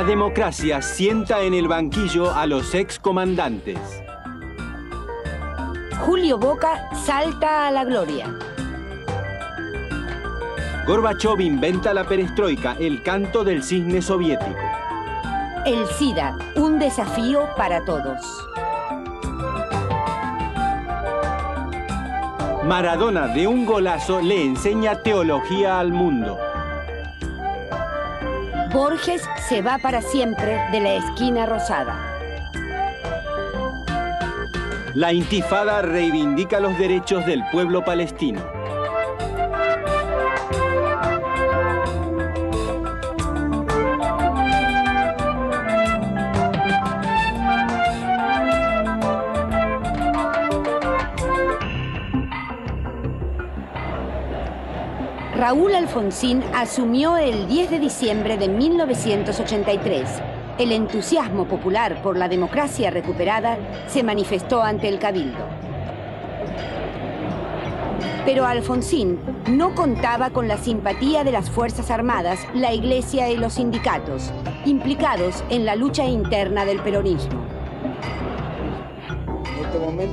La democracia sienta en el banquillo a los excomandantes. Julio Boca salta a la gloria. Gorbachov inventa la perestroika, el canto del cisne soviético. El SIDA, un desafío para todos. Maradona, de un golazo, le enseña teología al mundo. Borges se va para siempre de la esquina rosada. La intifada reivindica los derechos del pueblo palestino. Raúl Alfonsín asumió el 10 de diciembre de 1983. El entusiasmo popular por la democracia recuperada se manifestó ante el Cabildo. Pero Alfonsín no contaba con la simpatía de las Fuerzas Armadas, la Iglesia y los sindicatos, implicados en la lucha interna del peronismo.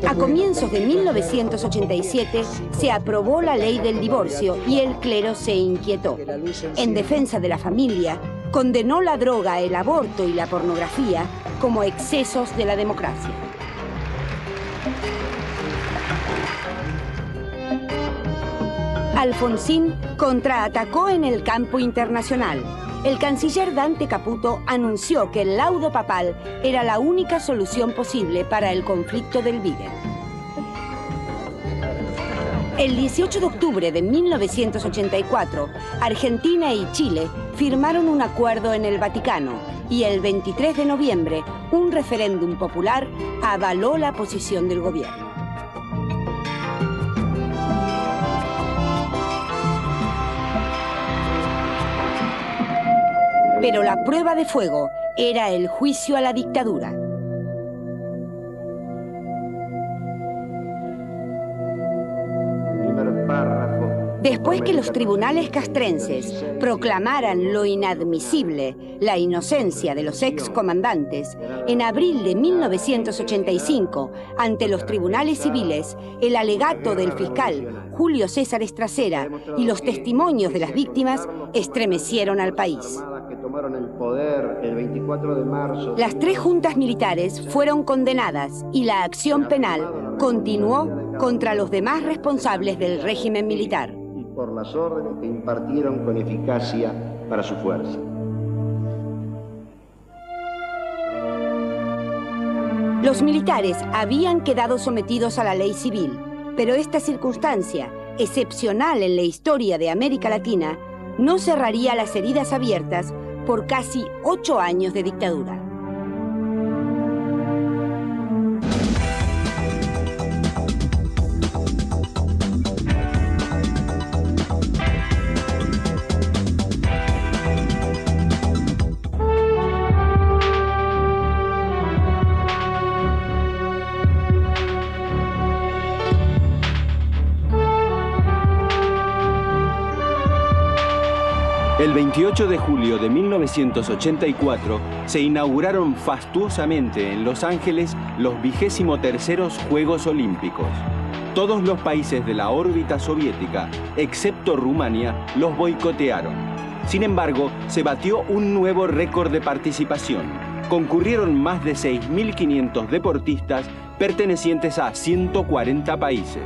A comienzos de 1987 se aprobó la ley del divorcio y el clero se inquietó. En defensa de la familia, condenó la droga, el aborto y la pornografía como excesos de la democracia. Alfonsín contraatacó en el campo internacional. El canciller Dante Caputo anunció que el laudo papal era la única solución posible para el conflicto del Bíger. El 18 de octubre de 1984, Argentina y Chile firmaron un acuerdo en el Vaticano y el 23 de noviembre un referéndum popular avaló la posición del gobierno. Pero la prueba de fuego era el juicio a la dictadura. Después que los tribunales castrenses proclamaran lo inadmisible, la inocencia de los excomandantes, en abril de 1985, ante los tribunales civiles, el alegato del fiscal Julio César Estracera y los testimonios de las víctimas estremecieron al país. Las tres juntas militares fueron condenadas y la acción penal continuó contra los demás responsables del régimen militar. Y por las órdenes que impartieron con eficacia para su fuerza. Los militares habían quedado sometidos a la ley civil, pero esta circunstancia, excepcional en la historia de América Latina, no cerraría las heridas abiertas por casi 8 años de dictadura. El 28 de julio de 1984 se inauguraron fastuosamente en Los Ángeles los 23º Juegos Olímpicos. Todos los países de la órbita soviética, excepto Rumania, los boicotearon. Sin embargo, se batió un nuevo récord de participación. Concurrieron más de 6.500 deportistas pertenecientes a 140 países.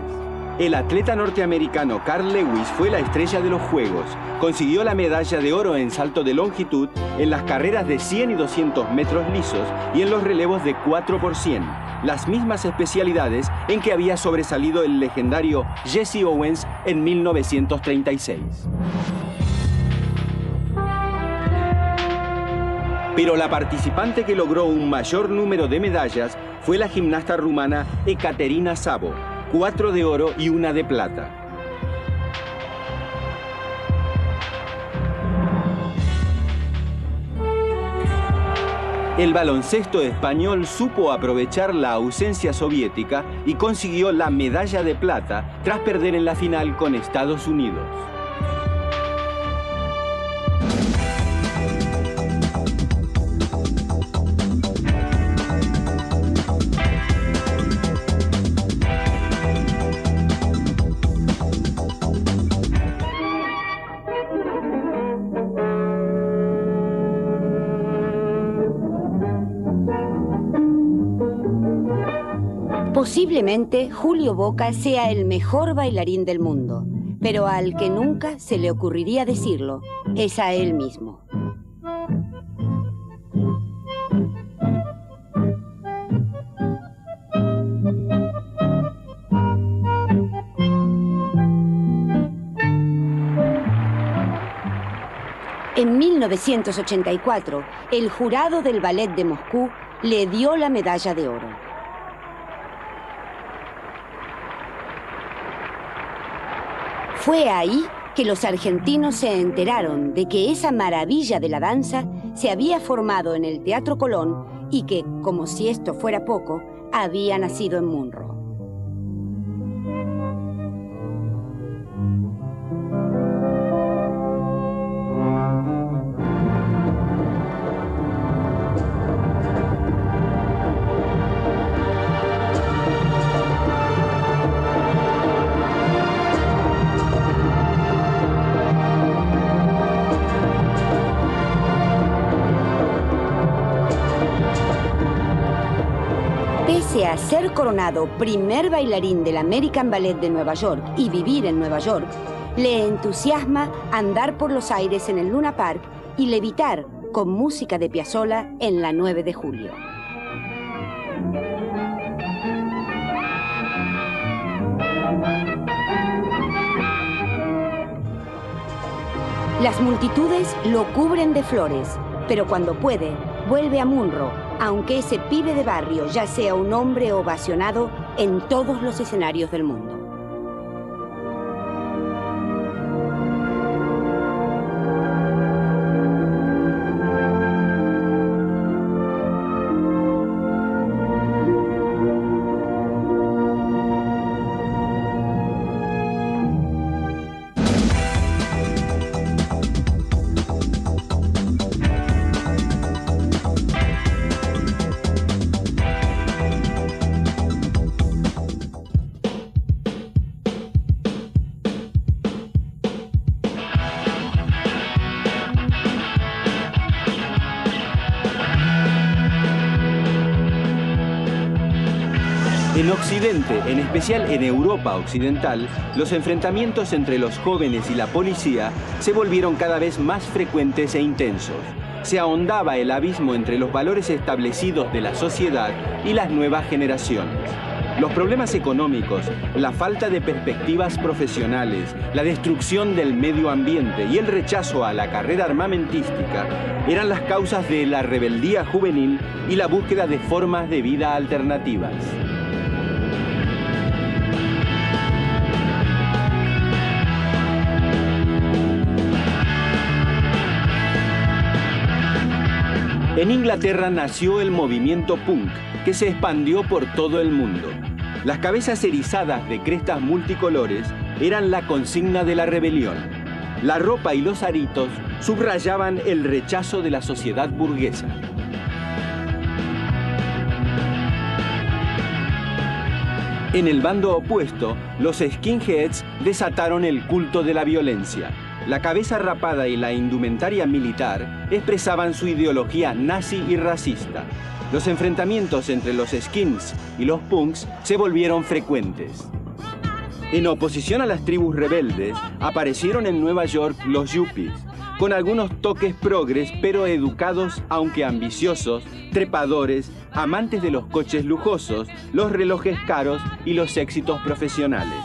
El atleta norteamericano Carl Lewis fue la estrella de los Juegos. Consiguió la medalla de oro en salto de longitud, en las carreras de 100 y 200 metros lisos y en los relevos de 4×100, las mismas especialidades en que había sobresalido el legendario Jesse Owens en 1936. Pero la participante que logró un mayor número de medallas fue la gimnasta rumana Ekaterina Szabo, 4 de oro y 1 de plata. El baloncesto español supo aprovechar la ausencia soviética y consiguió la medalla de plata tras perder en la final con Estados Unidos. Posiblemente Julio Boca sea el mejor bailarín del mundo, pero al que nunca se le ocurriría decirlo es a él mismo. En 1984, el jurado del Ballet de Moscú le dio la medalla de oro. Fue ahí que los argentinos se enteraron de que esa maravilla de la danza se había formado en el Teatro Colón y que, como si esto fuera poco, había nacido en Munro. Pese a ser coronado primer bailarín del American Ballet de Nueva York y vivir en Nueva York, le entusiasma andar por los aires en el Luna Park y levitar con música de Piazzolla en la 9 de julio. Las multitudes lo cubren de flores, pero cuando puede, vuelve a Munro, aunque ese pibe de barrio ya sea un hombre ovacionado en todos los escenarios del mundo. En Occidente, en especial en Europa occidental, los enfrentamientos entre los jóvenes y la policía se volvieron cada vez más frecuentes e intensos. Se ahondaba el abismo entre los valores establecidos de la sociedad y las nuevas generaciones. Los problemas económicos, la falta de perspectivas profesionales, la destrucción del medio ambiente y el rechazo a la carrera armamentística eran las causas de la rebeldía juvenil y la búsqueda de formas de vida alternativas. En Inglaterra nació el movimiento punk, que se expandió por todo el mundo. Las cabezas erizadas de crestas multicolores eran la consigna de la rebelión. La ropa y los aritos subrayaban el rechazo de la sociedad burguesa. En el bando opuesto, los skinheads desataron el culto de la violencia. La cabeza rapada y la indumentaria militar expresaban su ideología nazi y racista. Los enfrentamientos entre los skins y los punks se volvieron frecuentes. En oposición a las tribus rebeldes, aparecieron en Nueva York los yuppies, con algunos toques progres, pero educados, aunque ambiciosos, trepadores, amantes de los coches lujosos, los relojes caros y los éxitos profesionales.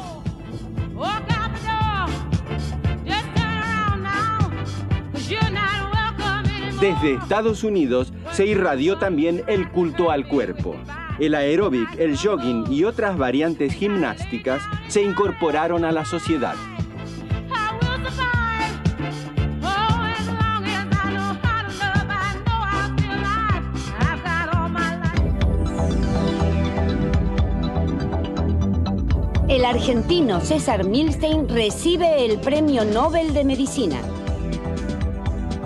Desde Estados Unidos se irradió también el culto al cuerpo. El aeróbic, el jogging y otras variantes gimnásticas se incorporaron a la sociedad. El argentino César Milstein recibe el Premio Nobel de Medicina.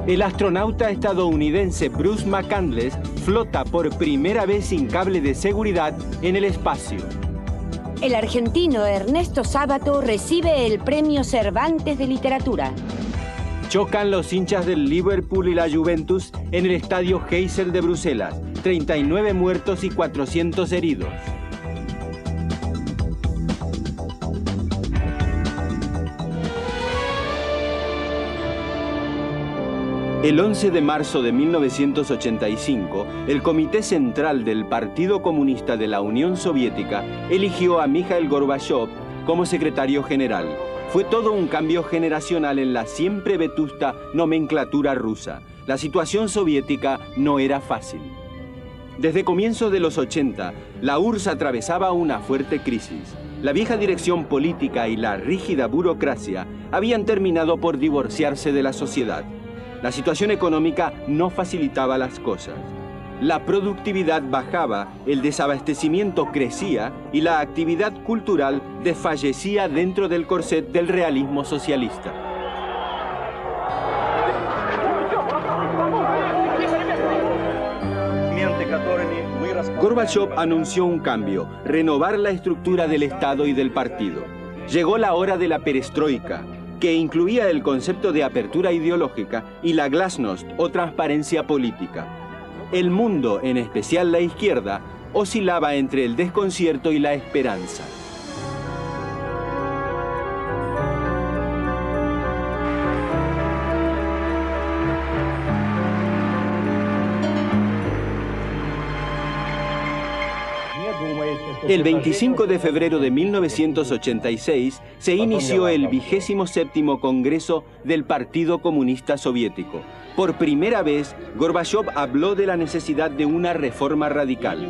El astronauta estadounidense Bruce McCandless flota por primera vez sin cable de seguridad en el espacio. El argentino Ernesto Sábato recibe el Premio Cervantes de Literatura. Chocan los hinchas del Liverpool y la Juventus en el estadio Heysel de Bruselas. 39 muertos y 400 heridos. El 11 de marzo de 1985, el Comité Central del Partido Comunista de la Unión Soviética eligió a Mikhail Gorbachev como secretario general. Fue todo un cambio generacional en la siempre vetusta nomenclatura rusa. La situación soviética no era fácil. Desde comienzos de los 80, la URSS atravesaba una fuerte crisis. La vieja dirección política y la rígida burocracia habían terminado por divorciarse de la sociedad. La situación económica no facilitaba las cosas. La productividad bajaba, el desabastecimiento crecía y la actividad cultural desfallecía dentro del corset del realismo socialista. Gorbachev anunció un cambio, renovar la estructura del Estado y del partido. Llegó la hora de la perestroika, que incluía el concepto de apertura ideológica y la glasnost o transparencia política. El mundo, en especial la izquierda, oscilaba entre el desconcierto y la esperanza. El 25 de febrero de 1986 se inició el 27º Congreso del Partido Comunista Soviético. Por primera vez, Gorbachev habló de la necesidad de una reforma radical.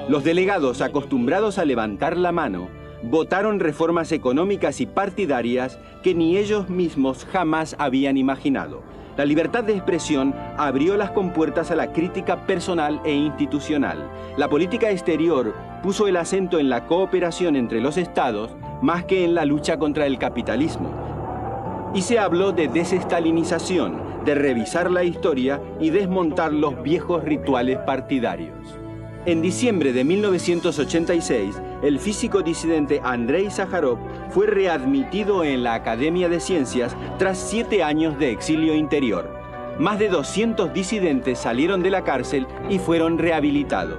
Los delegados, acostumbrados a levantar la mano, votaron reformas económicas y partidarias que ni ellos mismos jamás habían imaginado. La libertad de expresión abrió las compuertas a la crítica personal e institucional. La política exterior puso el acento en la cooperación entre los estados más que en la lucha contra el capitalismo. Y se habló de desestalinización, de revisar la historia y desmontar los viejos rituales partidarios. En diciembre de 1986, el físico disidente Andrei Sájarov fue readmitido en la Academia de Ciencias tras 7 años de exilio interior. Más de 200 disidentes salieron de la cárcel y fueron rehabilitados.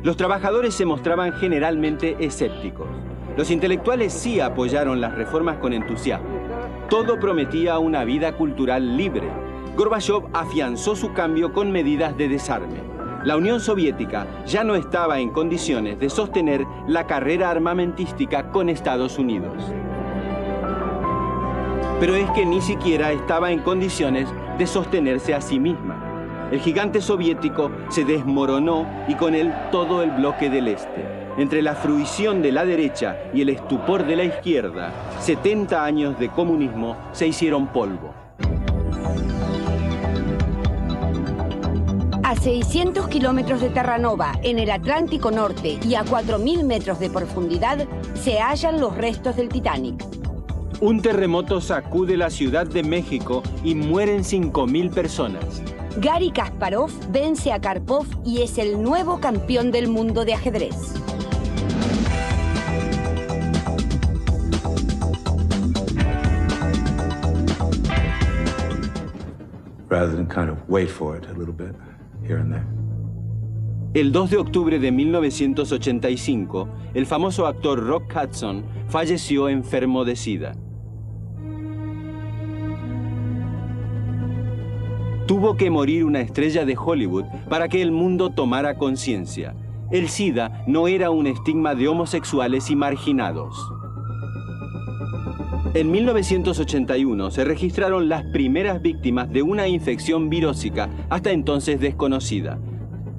Los trabajadores se mostraban generalmente escépticos. Los intelectuales sí apoyaron las reformas con entusiasmo. Todo prometía una vida cultural libre. Gorbachev afianzó su cambio con medidas de desarme. La Unión Soviética ya no estaba en condiciones de sostener la carrera armamentística con Estados Unidos. Pero es que ni siquiera estaba en condiciones de sostenerse a sí misma. El gigante soviético se desmoronó y con él todo el bloque del este. Entre la fruición de la derecha y el estupor de la izquierda, 70 años de comunismo se hicieron polvo. A 600 kilómetros de Terranova, en el Atlántico Norte, y a 4.000 metros de profundidad, se hallan los restos del Titanic. Un terremoto sacude la Ciudad de México y mueren 5.000 personas. Gary Kasparov vence a Karpov y es el nuevo campeón del mundo de ajedrez. Rather than kind of wait for it a little bit. El 2 de octubre de 1985, el famoso actor Rock Hudson falleció enfermo de SIDA. Tuvo que morir una estrella de Hollywood para que el mundo tomara conciencia. El SIDA no era un estigma de homosexuales y marginados. En 1981 se registraron las primeras víctimas de una infección virósica hasta entonces desconocida.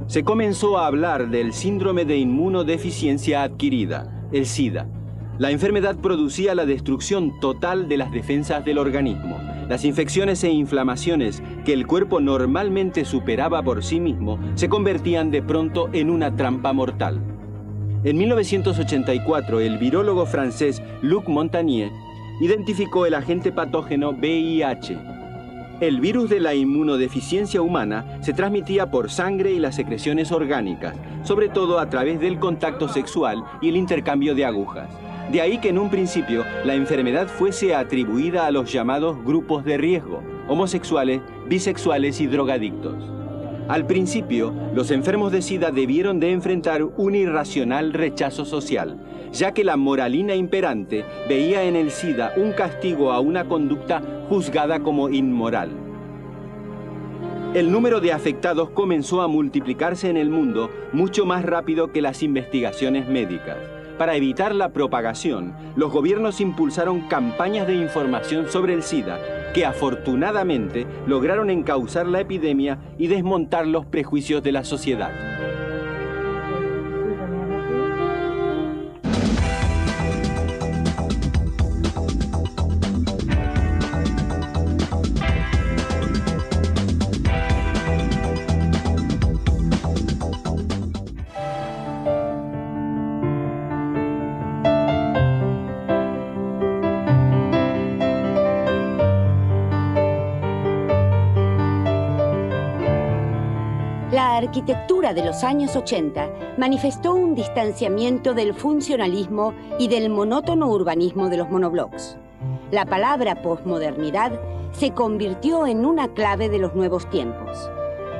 Se comenzó a hablar del síndrome de inmunodeficiencia adquirida, el SIDA. La enfermedad producía la destrucción total de las defensas del organismo. Las infecciones e inflamaciones que el cuerpo normalmente superaba por sí mismo se convertían de pronto en una trampa mortal. En 1984, el virólogo francés Luc Montagnier identificó el agente patógeno VIH. El virus de la inmunodeficiencia humana se transmitía por sangre y las secreciones orgánicas, sobre todo a través del contacto sexual y el intercambio de agujas. De ahí que en un principio la enfermedad fuese atribuida a los llamados grupos de riesgo, homosexuales, bisexuales y drogadictos. Al principio, los enfermos de SIDA debieron de enfrentar un irracional rechazo social, ya que la moralina imperante veía en el SIDA un castigo a una conducta juzgada como inmoral. El número de afectados comenzó a multiplicarse en el mundo mucho más rápido que las investigaciones médicas. Para evitar la propagación, los gobiernos impulsaron campañas de información sobre el SIDA que afortunadamente lograron encauzar la epidemia y desmontar los prejuicios de la sociedad. La arquitectura de los años 80 manifestó un distanciamiento del funcionalismo y del monótono urbanismo de los monoblocks. La palabra posmodernidad se convirtió en una clave de los nuevos tiempos.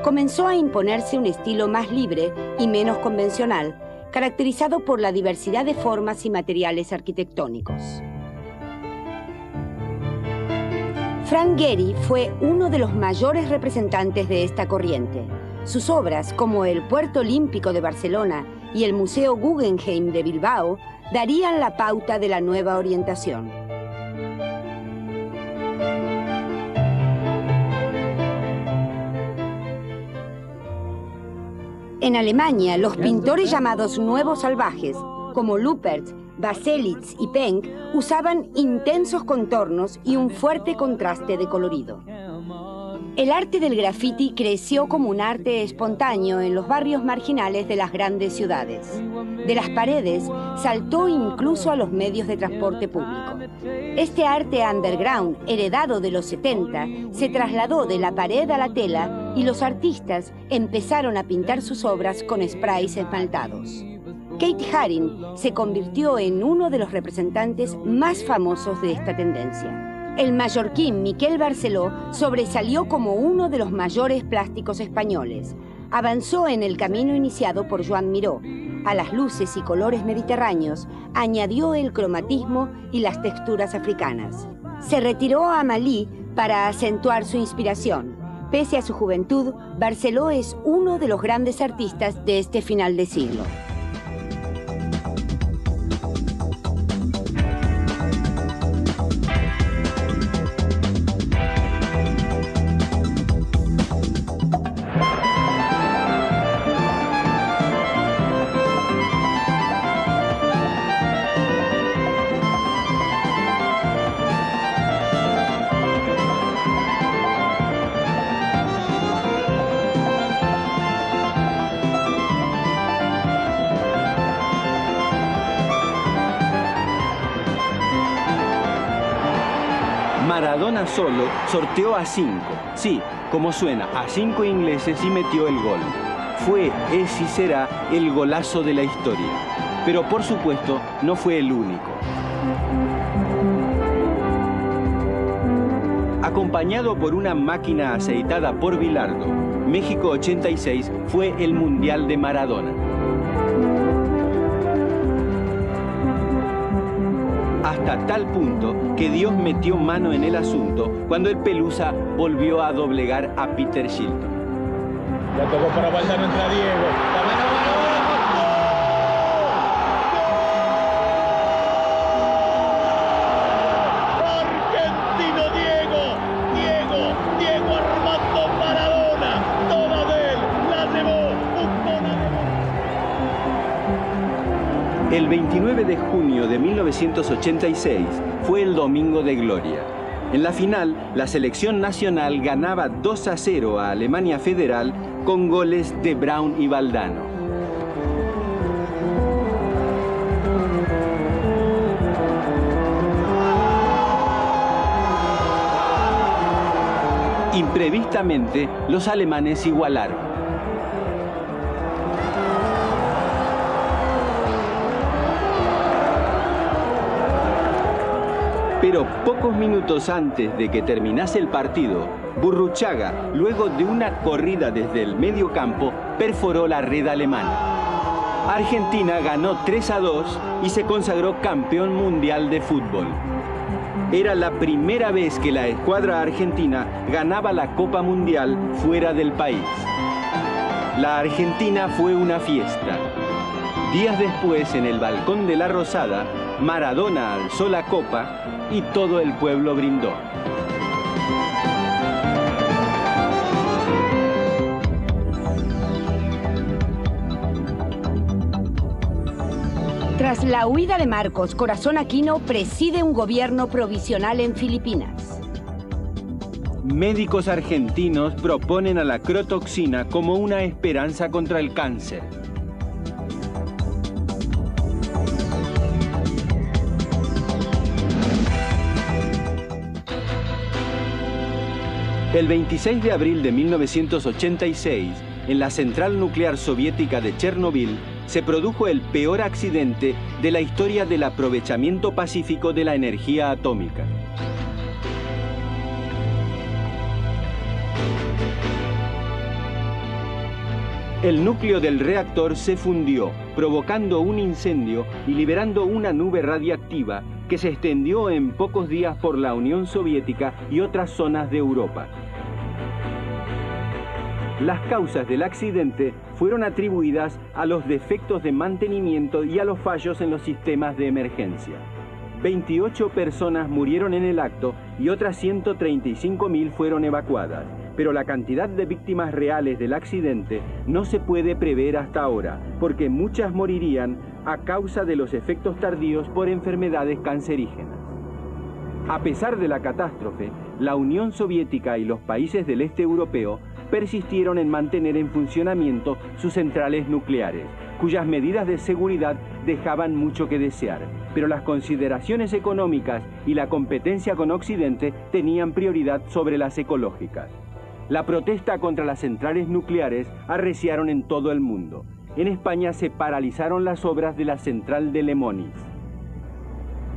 Comenzó a imponerse un estilo más libre y menos convencional, caracterizado por la diversidad de formas y materiales arquitectónicos. Frank Gehry fue uno de los mayores representantes de esta corriente. Sus obras, como el Puerto Olímpico de Barcelona y el Museo Guggenheim de Bilbao, darían la pauta de la nueva orientación. En Alemania, los pintores llamados nuevos salvajes, como Lüppert, Baselitz y Penck, usaban intensos contornos y un fuerte contraste de colorido. El arte del graffiti creció como un arte espontáneo en los barrios marginales de las grandes ciudades. De las paredes saltó incluso a los medios de transporte público. Este arte underground, heredado de los 70, se trasladó de la pared a la tela y los artistas empezaron a pintar sus obras con sprays esmaltados. Keith Haring se convirtió en uno de los representantes más famosos de esta tendencia. El mallorquín Miquel Barceló sobresalió como uno de los mayores plásticos españoles. Avanzó en el camino iniciado por Joan Miró. A las luces y colores mediterráneos añadió el cromatismo y las texturas africanas. Se retiró a Malí para acentuar su inspiración. Pese a su juventud, Barceló es uno de los grandes artistas de este final de siglo. Maradona solo sorteó a 5, sí, como suena, a 5 ingleses y metió el gol. Fue, es y será el golazo de la historia. Pero por supuesto, no fue el único. Acompañado por una máquina aceitada por Bilardo, México 86 fue el Mundial de Maradona. Hasta tal punto que Dios metió mano en el asunto cuando el Pelusa volvió a doblegar a Peter Shilton. La tocó para Valdano, entra Diego. La mano argentino Diego Armando Maradona. Toda de él, la llevó. El 29 de junio de 1986 fue el Domingo de Gloria. En la final, la selección nacional ganaba 2-0 a Alemania Federal con goles de Brown y Valdano. Imprevistamente, los alemanes igualaron. Pero pocos minutos antes de que terminase el partido, Burruchaga, luego de una corrida desde el medio campo, perforó la red alemana. Argentina ganó 3-2 y se consagró campeón mundial de fútbol. Era la primera vez que la escuadra argentina ganaba la Copa Mundial fuera del país. La Argentina fue una fiesta. Días después, en el balcón de la Rosada, Maradona alzó la copa y todo el pueblo brindó. Tras la huida de Marcos, Corazón Aquino preside un gobierno provisional en Filipinas. Médicos argentinos proponen a la crotoxina como una esperanza contra el cáncer. El 26 de abril de 1986, en la central nuclear soviética de Chernobyl, se produjo el peor accidente de la historia del aprovechamiento pacífico de la energía atómica. El núcleo del reactor se fundió, provocando un incendio y liberando una nube radiactiva que se extendió en pocos días por la Unión Soviética y otras zonas de Europa. Las causas del accidente fueron atribuidas a los defectos de mantenimiento y a los fallos en los sistemas de emergencia. 28 personas murieron en el acto y otras 135.000 fueron evacuadas, pero la cantidad de víctimas reales del accidente no se puede prever hasta ahora, porque muchas morirían a causa de los efectos tardíos por enfermedades cancerígenas. A pesar de la catástrofe, la Unión Soviética y los países del este europeo persistieron en mantener en funcionamiento sus centrales nucleares, cuyas medidas de seguridad dejaban mucho que desear, pero las consideraciones económicas y la competencia con Occidente tenían prioridad sobre las ecológicas. La protesta contra las centrales nucleares arreciaron en todo el mundo. En España se paralizaron las obras de la central de Lemonis.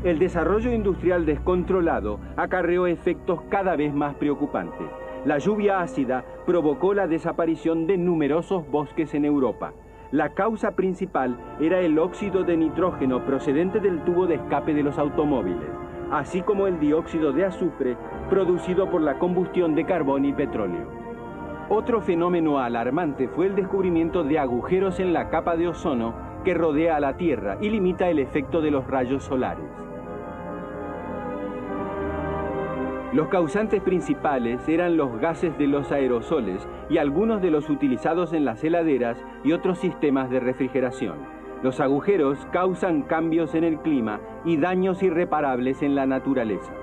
El desarrollo industrial descontrolado acarreó efectos cada vez más preocupantes. La lluvia ácida provocó la desaparición de numerosos bosques en Europa. La causa principal era el óxido de nitrógeno procedente del tubo de escape de los automóviles, así como el dióxido de azufre producido por la combustión de carbón y petróleo. Otro fenómeno alarmante fue el descubrimiento de agujeros en la capa de ozono que rodea a la Tierra y limita el efecto de los rayos solares. Los causantes principales eran los gases de los aerosoles y algunos de los utilizados en las heladeras y otros sistemas de refrigeración. Los agujeros causan cambios en el clima y daños irreparables en la naturaleza.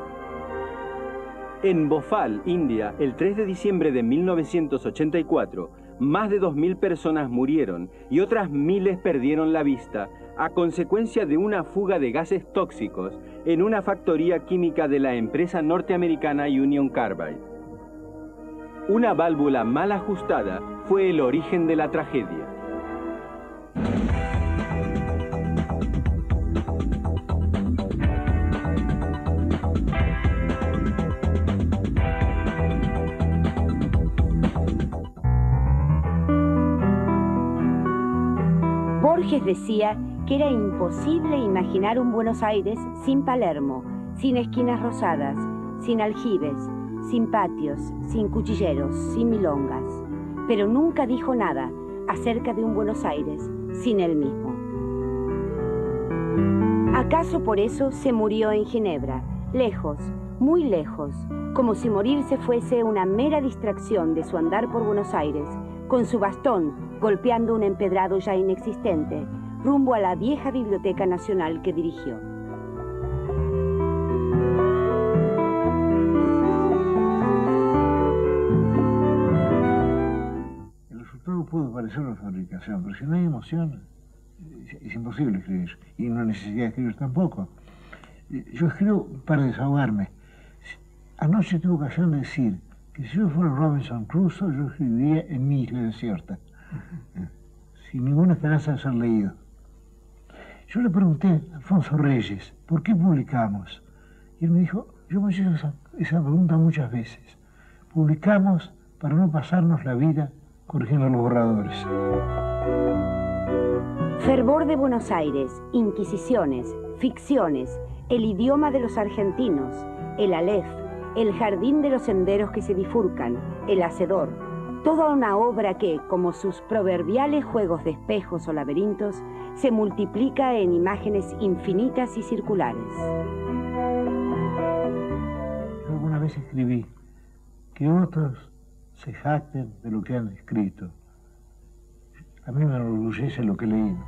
En Bhopal, India, el 3 de diciembre de 1984, más de 2.000 personas murieron y otras miles perdieron la vista a consecuencia de una fuga de gases tóxicos en una factoría química de la empresa norteamericana Union Carbide. Una válvula mal ajustada fue el origen de la tragedia. Borges decía que era imposible imaginar un Buenos Aires sin Palermo, sin esquinas rosadas, sin aljibes, sin patios, sin cuchilleros, sin milongas. Pero nunca dijo nada acerca de un Buenos Aires sin él mismo. ¿Acaso por eso se murió en Ginebra, lejos, muy lejos, como si morirse fuese una mera distracción de su andar por Buenos Aires, con su bastón golpeando un empedrado ya inexistente, rumbo a la vieja Biblioteca Nacional que dirigió? El resultado puede parecer una fabricación, pero si no hay emoción, es imposible escribir, y no hay necesidad de escribir tampoco. Yo escribo para desahogarme. Anoche tuve ocasión de decir que si yo fuera Robinson Crusoe, yo escribiría en mi isla desierta, sin ninguna esperanza de ser leído. Yo le pregunté a Alfonso Reyes, ¿por qué publicamos? Y él me dijo, yo me he hecho esa pregunta muchas veces. Publicamos para no pasarnos la vida corrigiendo los borradores. Fervor de Buenos Aires, inquisiciones, ficciones, el idioma de los argentinos, el Aleph, el jardín de los senderos que se bifurcan, el Hacedor, toda una obra que, como sus proverbiales juegos de espejos o laberintos, se multiplica en imágenes infinitas y circulares. Yo alguna vez escribí que otros se jacten de lo que han escrito. A mí me enorgullece lo que he leído.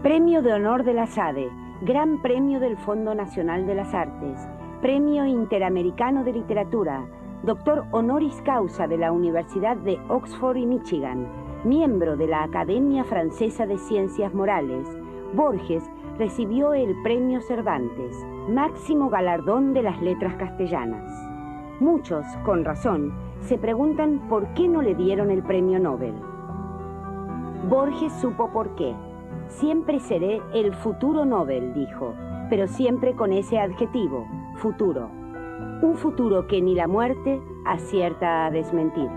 Premio de Honor de la SADE, Gran Premio del Fondo Nacional de las Artes, Premio Interamericano de Literatura, Doctor Honoris Causa de la Universidad de Oxford y Michigan, miembro de la Academia Francesa de Ciencias Morales. Borges recibió el Premio Cervantes, máximo galardón de las letras castellanas. Muchos, con razón, se preguntan por qué no le dieron el Premio Nobel. Borges supo por qué. Siempre seré el futuro Nobel, dijo, pero siempre con ese adjetivo, futuro. Un futuro que ni la muerte acierta a desmentir.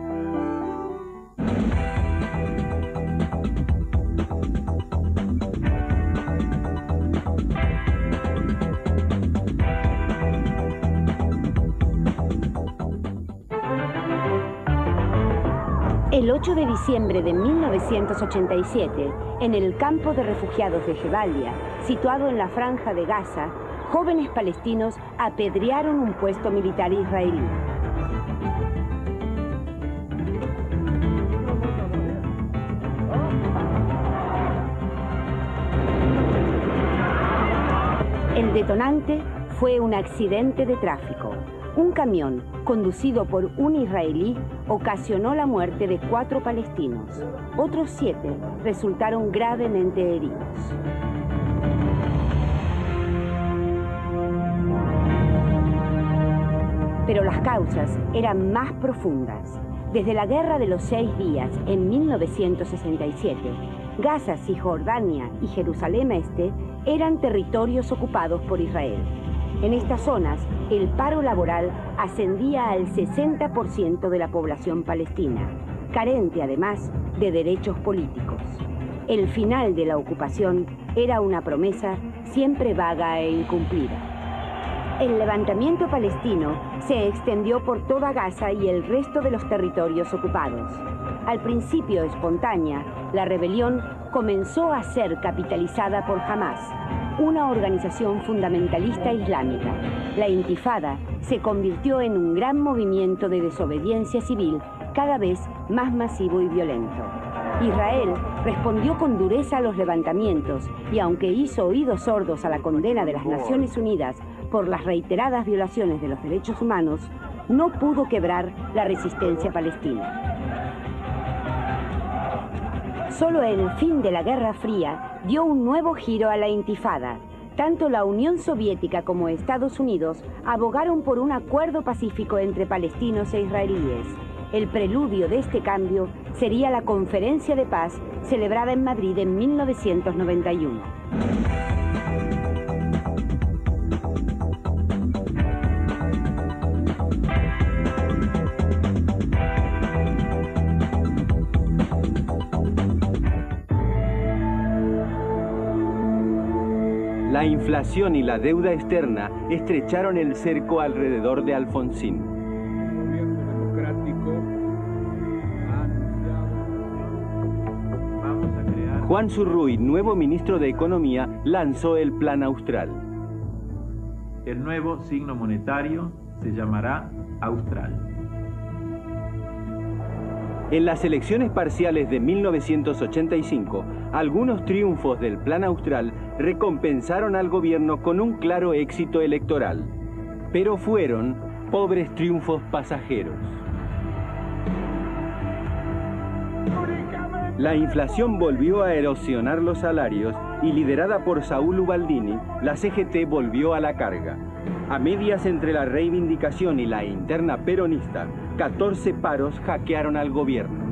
El 8 de diciembre de 1987, en el campo de refugiados de Jebalia, situado en la Franja de Gaza, jóvenes palestinos apedrearon un puesto militar israelí. El detonante fue un accidente de tráfico. Un camión, conducido por un israelí, ocasionó la muerte de 4 palestinos. Otros 7 resultaron gravemente heridos. Pero las causas eran más profundas. Desde la Guerra de los 6 Días, en 1967, Gaza, Cisjordania y Jerusalén Este eran territorios ocupados por Israel. En estas zonas, el paro laboral ascendía al 60% de la población palestina, carente además de derechos políticos. El final de la ocupación era una promesa siempre vaga e incumplida. El levantamiento palestino se extendió por toda Gaza y el resto de los territorios ocupados. Al principio espontánea, la rebelión comenzó a ser capitalizada por Hamás, una organización fundamentalista islámica. La Intifada se convirtió en un gran movimiento de desobediencia civil cada vez más masivo y violento. Israel respondió con dureza a los levantamientos y aunque hizo oídos sordos a la condena de las Naciones Unidas por las reiteradas violaciones de los derechos humanos, no pudo quebrar la resistencia palestina. Solo el fin de la Guerra Fría dio un nuevo giro a la Intifada. Tanto la Unión Soviética como Estados Unidos abogaron por un acuerdo pacífico entre palestinos e israelíes. El preludio de este cambio sería la Conferencia de Paz celebrada en Madrid en 1991. La inflación y la deuda externa estrecharon el cerco alrededor de Alfonsín. El gobierno democrático ha anunciado... Vamos a crear... Juan Zurruy, nuevo ministro de Economía, lanzó el Plan Austral. El nuevo signo monetario se llamará Austral. En las elecciones parciales de 1985, algunos triunfos del Plan Austral recompensaron al gobierno con un claro éxito electoral, pero fueron pobres triunfos pasajeros. La inflación volvió a erosionar los salarios y liderada por Saúl Ubaldini, la CGT volvió a la carga. A medias entre la reivindicación y la interna peronista, 14 paros hackearon al gobierno.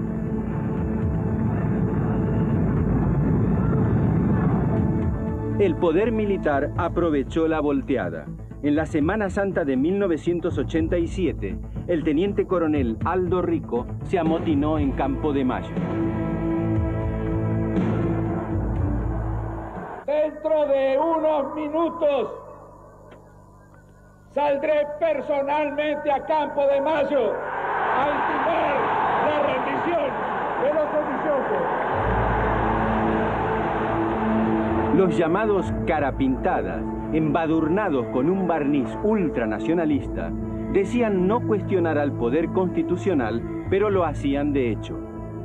El poder militar aprovechó la volteada. En la Semana Santa de 1987, el teniente coronel Aldo Rico se amotinó en Campo de Mayo. Dentro de unos minutos saldré personalmente a Campo de Mayo a intimar la rendición de los sediciosos. Los llamados carapintadas, embadurnados con un barniz ultranacionalista, decían no cuestionar al poder constitucional, pero lo hacían de hecho.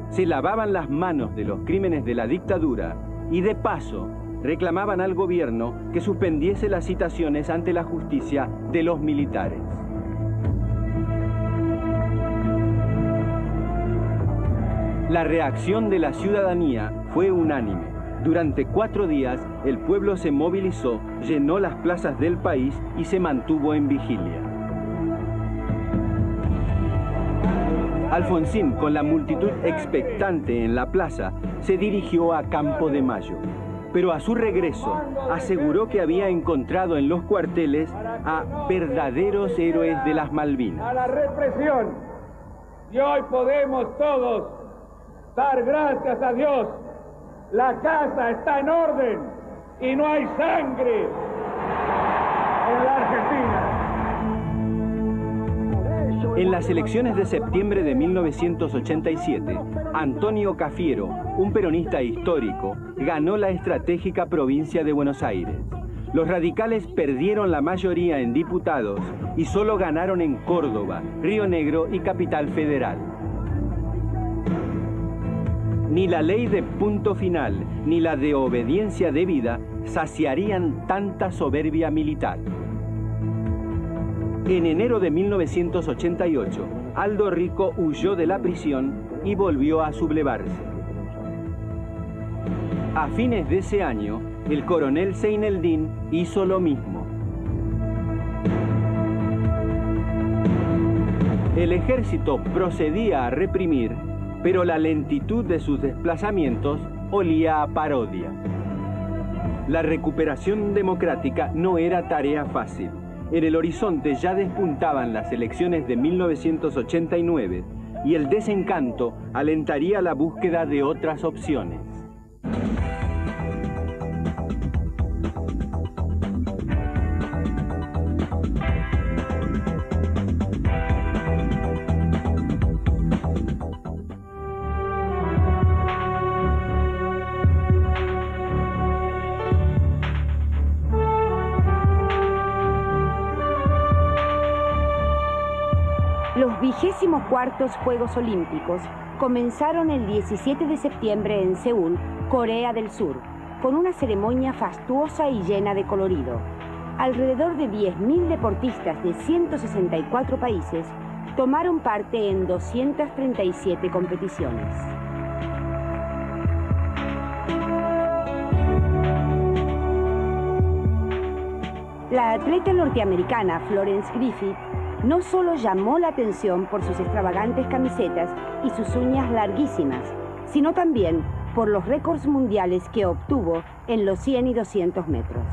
Se lavaban las manos de los crímenes de la dictadura y de paso reclamaban al gobierno que suspendiese las citaciones ante la justicia de los militares. La reacción de la ciudadanía fue unánime. Durante 4 días, el pueblo se movilizó, llenó las plazas del país y se mantuvo en vigilia. Alfonsín, con la multitud expectante en la plaza, se dirigió a Campo de Mayo. Pero a su regreso, aseguró que había encontrado en los cuarteles a verdaderos héroes de las Malvinas. A la represión. Y hoy podemos todos dar gracias a Dios. La casa está en orden y no hay sangre en la Argentina. En las elecciones de septiembre de 1987, Antonio Cafiero, un peronista histórico, ganó la estratégica provincia de Buenos Aires. Los radicales perdieron la mayoría en diputados y solo ganaron en Córdoba, Río Negro y Capital Federal. Ni la ley de punto final, ni la de obediencia debida saciarían tanta soberbia militar. En enero de 1988, Aldo Rico huyó de la prisión y volvió a sublevarse. A fines de ese año, el coronel Seineldin hizo lo mismo. El ejército procedía a reprimir, pero la lentitud de sus desplazamientos olía a parodia. La recuperación democrática no era tarea fácil. En el horizonte ya despuntaban las elecciones de 1989 y el desencanto alentaría la búsqueda de otras opciones. Los 24º Juegos Olímpicos comenzaron el 17 de septiembre en Seúl, Corea del Sur, con una ceremonia fastuosa y llena de colorido. Alrededor de 10.000 deportistas de 164 países tomaron parte en 237 competiciones. La atleta norteamericana Florence Griffith no solo llamó la atención por sus extravagantes camisetas y sus uñas larguísimas, sino también por los récords mundiales que obtuvo en los 100 y 200 metros.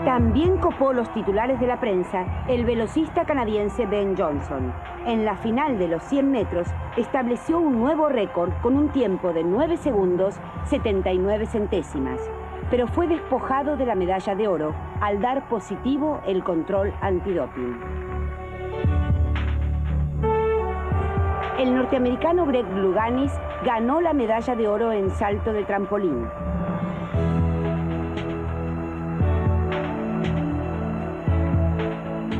También copó los titulares de la prensa el velocista canadiense Ben Johnson. En la final de los 100 metros estableció un nuevo récord con un tiempo de 9 segundos 79 centésimas, pero fue despojado de la medalla de oro al dar positivo el control antidoping. El norteamericano Greg Louganis ganó la medalla de oro en salto de trampolín.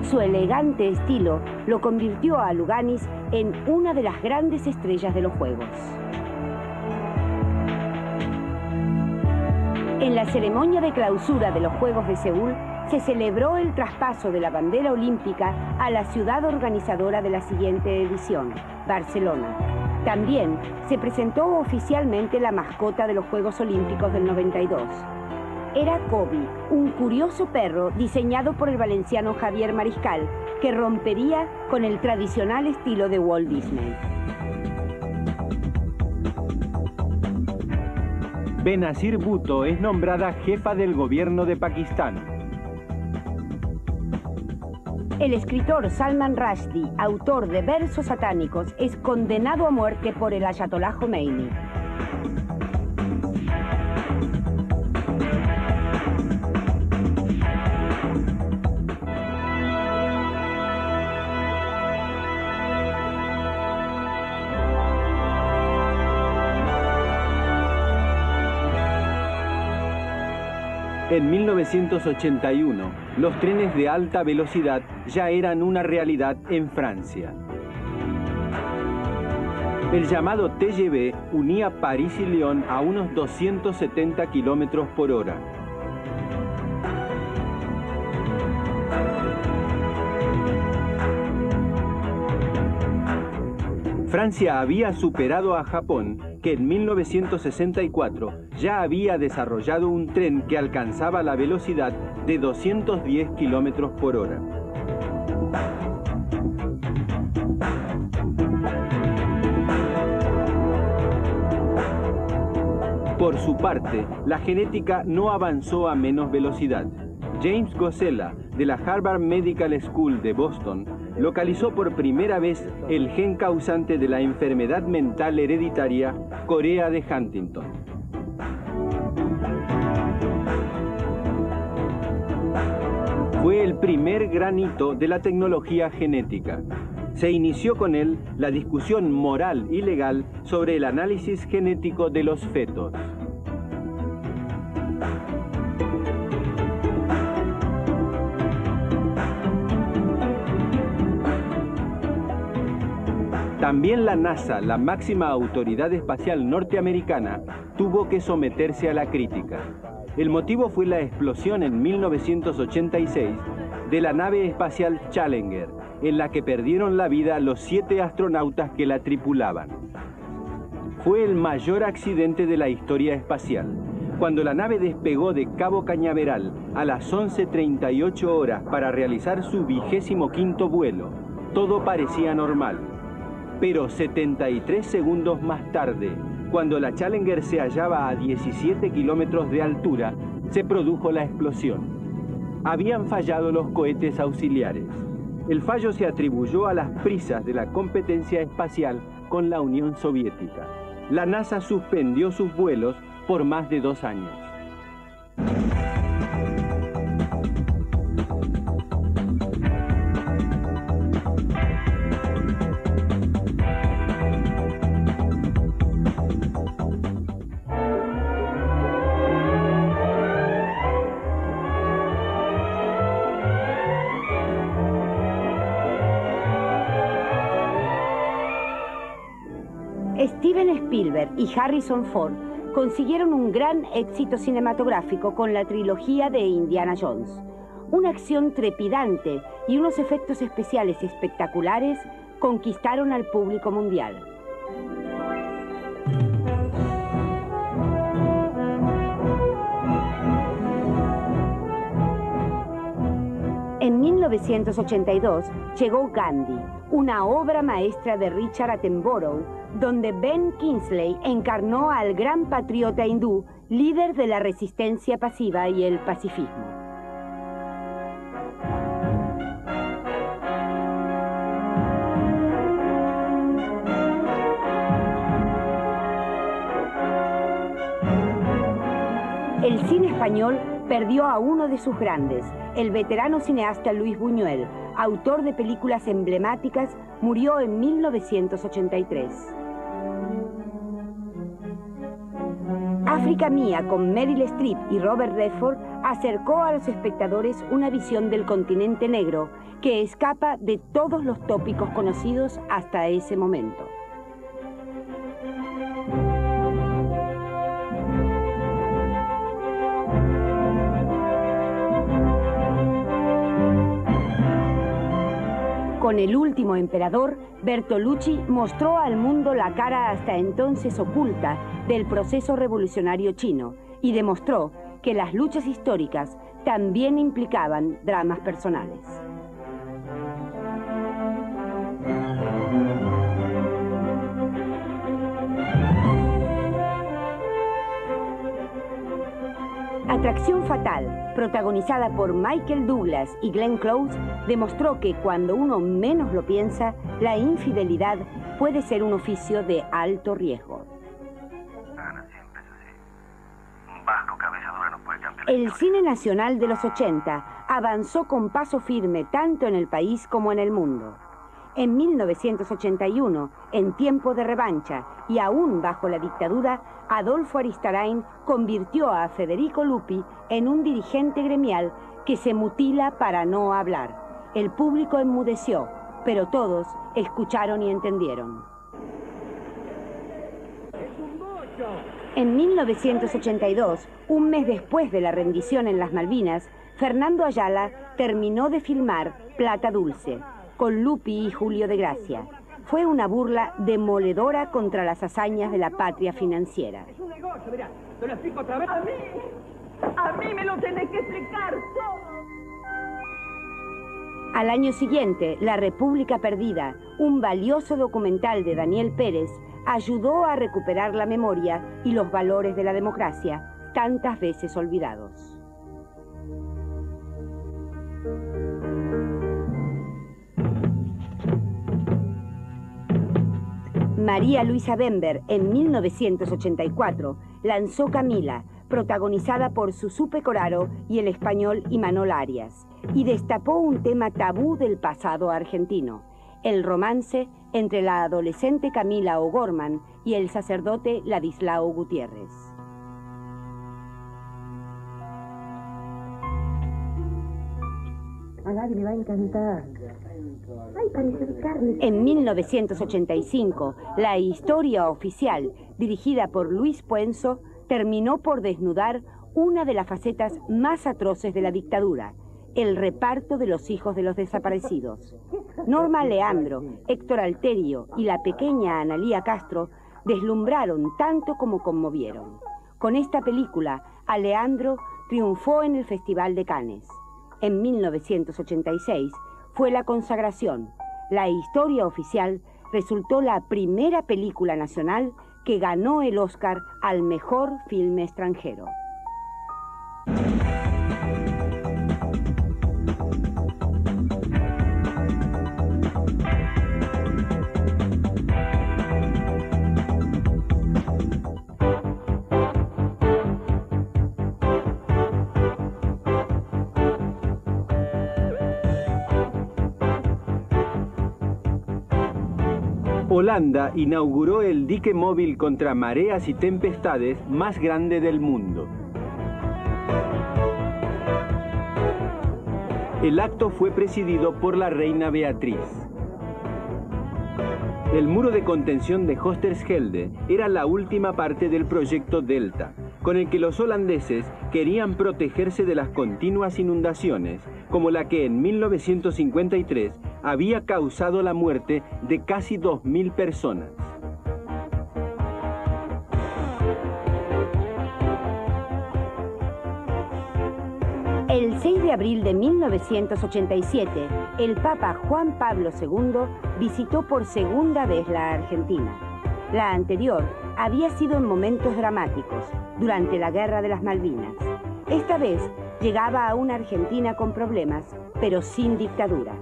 Su elegante estilo lo convirtió a Louganis en una de las grandes estrellas de los Juegos. En la ceremonia de clausura de los Juegos de Seúl se celebró el traspaso de la bandera olímpica a la ciudad organizadora de la siguiente edición, Barcelona. También se presentó oficialmente la mascota de los Juegos Olímpicos del 92. Era Kobe, un curioso perro diseñado por el valenciano Javier Mariscal, que rompería con el tradicional estilo de Walt Disney. Benazir Bhutto es nombrada jefa del gobierno de Pakistán. El escritor Salman Rushdie, autor de versos satánicos, es condenado a muerte por el Ayatolá Khomeini. En 1981, los trenes de alta velocidad ya eran una realidad en Francia. El llamado TGV unía París y Lyon a unos 270 kilómetros por hora. Francia había superado a Japón, que en 1964 ya había desarrollado un tren que alcanzaba la velocidad de 210 kilómetros por hora. Por su parte, la genética no avanzó a menos velocidad. James Gosella, de la Harvard Medical School de Boston, localizó por primera vez el gen causante de la enfermedad mental hereditaria Corea de Huntington. Fue el primer gran hito de la tecnología genética. Se inició con él la discusión moral y legal sobre el análisis genético de los fetos. También la NASA, la máxima autoridad espacial norteamericana, tuvo que someterse a la crítica. El motivo fue la explosión en 1986 de la nave espacial Challenger, en la que perdieron la vida los 7 astronautas que la tripulaban. Fue el mayor accidente de la historia espacial. Cuando la nave despegó de Cabo Cañaveral a las 11:38 horas para realizar su 25º vuelo, todo parecía normal. Pero 73 segundos más tarde, cuando la Challenger se hallaba a 17 kilómetros de altura, se produjo la explosión. Habían fallado los cohetes auxiliares. El fallo se atribuyó a las prisas de la competencia espacial con la Unión Soviética. La NASA suspendió sus vuelos por más de 2 años. Steven Spielberg y Harrison Ford consiguieron un gran éxito cinematográfico con la trilogía de Indiana Jones. Una acción trepidante y unos efectos especiales espectaculares conquistaron al público mundial. En 1982 llegó Gandhi, una obra maestra de Richard Attenborough, donde Ben Kingsley encarnó al gran patriota hindú, líder de la resistencia pasiva y el pacifismo. El cine español perdió a uno de sus grandes. El veterano cineasta Luis Buñuel, autor de películas emblemáticas, murió en 1983. África Mía, con Meryl Streep y Robert Redford, acercó a los espectadores una visión del continente negro que escapa de todos los tópicos conocidos hasta ese momento. Con El último emperador, Bertolucci mostró al mundo la cara hasta entonces oculta del proceso revolucionario chino y demostró que las luchas históricas también implicaban dramas personales. Atracción Fatal, protagonizada por Michael Douglas y Glenn Close, demostró que cuando uno menos lo piensa, la infidelidad puede ser un oficio de alto riesgo. Ana, siempre es así. Un vasco cabeza dura no puede cambiar. El cine nacional de los 80 avanzó con paso firme tanto en el país como en el mundo. En 1981, en Tiempo de Revancha y aún bajo la dictadura, Adolfo Aristarain convirtió a Federico Lupi en un dirigente gremial que se mutila para no hablar. El público enmudeció, pero todos escucharon y entendieron. En 1982, un mes después de la rendición en las Malvinas, Fernando Ayala terminó de filmar Plata Dulce, con Lupi y Julio de Gracia. Fue una burla demoledora contra las hazañas de la patria financiera. Es un negocio, mirá, te lo explico otra vez. A mí me lo tenés que explicar todo. Al año siguiente, La República Perdida, un valioso documental de Daniel Pérez, ayudó a recuperar la memoria y los valores de la democracia, tantas veces olvidados. María Luisa Bember, en 1984, lanzó Camila, protagonizada por Susú Pecoraro y el español Imanol Arias, y destapó un tema tabú del pasado argentino, el romance entre la adolescente Camila O'Gorman y el sacerdote Ladislao Gutiérrez. A nadie le va a encantar. Ay, parece carne. En 1985, La Historia Oficial, dirigida por Luis Puenzo, terminó por desnudar una de las facetas más atroces de la dictadura, el reparto de los hijos de los desaparecidos. Norma Leandro, Héctor Alterio y la pequeña Analía Castro deslumbraron tanto como conmovieron. Con esta película, Aleandro triunfó en el Festival de Cannes. En 1986 fue la consagración. La Historia Oficial resultó la primera película nacional que ganó el Oscar al mejor filme extranjero. Holanda inauguró el dique móvil contra mareas y tempestades más grande del mundo. El acto fue presidido por la reina Beatriz. El muro de contención de Oosterschelde era la última parte del proyecto Delta, con el que los holandeses querían protegerse de las continuas inundaciones, como la que en 1953 había causado la muerte de casi 2.000 personas. El 6 de abril de 1987, el Papa Juan Pablo II visitó por segunda vez la Argentina. La anterior había sido en momentos dramáticos, durante la Guerra de las Malvinas. Esta vez llegaba a una Argentina con problemas, pero sin dictadura.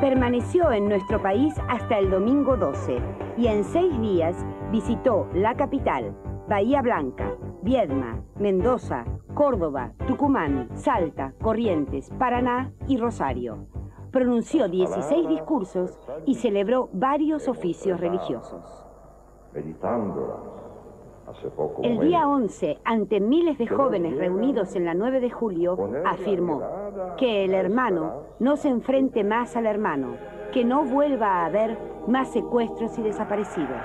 Permaneció en nuestro país hasta el domingo 12 y en 6 días visitó la capital, Bahía Blanca, Viedma, Mendoza, Córdoba, Tucumán, Salta, Corrientes, Paraná y Rosario. Pronunció 16 discursos y celebró varios oficios religiosos. El día 11, ante miles de jóvenes reunidos en la 9 de julio, afirmó que el hermano no se enfrente más al hermano, que no vuelva a haber más secuestros y desaparecidos.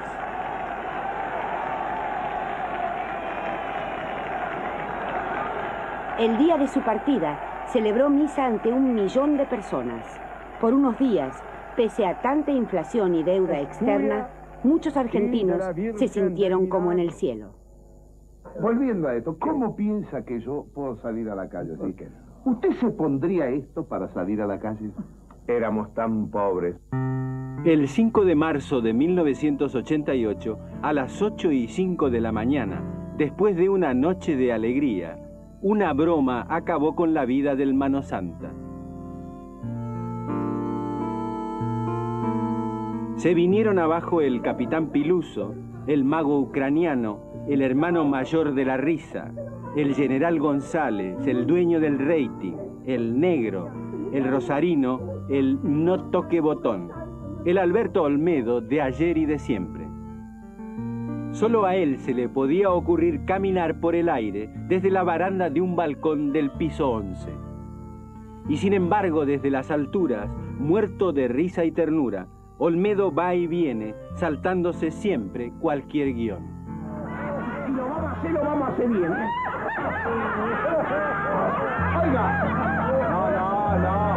El día de su partida, celebró misa ante 1 millón de personas. Por unos días, pese a tanta inflación y deuda externa, muchos argentinos se sintieron como en el cielo. Volviendo a esto, ¿cómo piensa que yo puedo salir a la calle? ¿Sí? ¿Usted se pondría esto para salir a la calle? Éramos tan pobres. El 5 de marzo de 1988, a las 8:05 de la mañana, después de una noche de alegría, una broma acabó con la vida del Mano Santa. Se vinieron abajo el capitán Piluso, el mago ucraniano, el hermano mayor de la risa, el general González, el dueño del rating, el negro, el rosarino, el no toque botón, el Alberto Olmedo de ayer y de siempre. Solo a él se le podía ocurrir caminar por el aire desde la baranda de un balcón del piso 11. Y sin embargo, desde las alturas, muerto de risa y ternura, Olmedo va y viene, saltándose siempre cualquier guión. Si lo vamos a hacer bien. Oiga. No.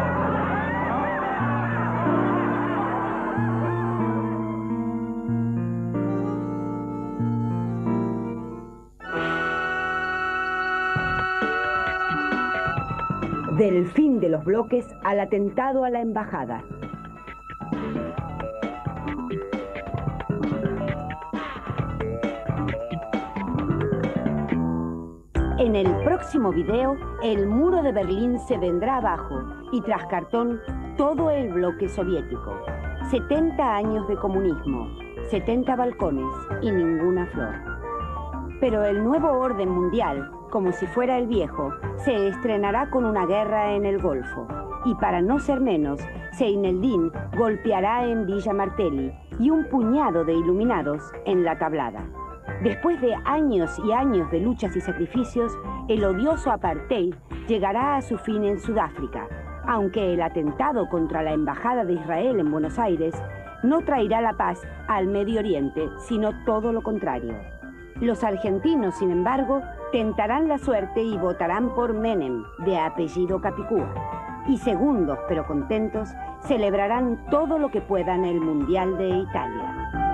Del fin de los bloques al atentado a la embajada. En el próximo video, el muro de Berlín se vendrá abajo y tras cartón, todo el bloque soviético. 70 años de comunismo, 70 balcones y ninguna flor. Pero el nuevo orden mundial, como si fuera el viejo, se estrenará con una guerra en el Golfo. Y para no ser menos, Seineldin golpeará en Villa Martelli y un puñado de iluminados en La Tablada. Después de años y años de luchas y sacrificios, el odioso apartheid llegará a su fin en Sudáfrica, aunque el atentado contra la Embajada de Israel en Buenos Aires no traerá la paz al Medio Oriente, sino todo lo contrario. Los argentinos, sin embargo, tentarán la suerte y votarán por Menem, de apellido Capicúa. Y segundos pero contentos, celebrarán todo lo que puedan el Mundial de Italia.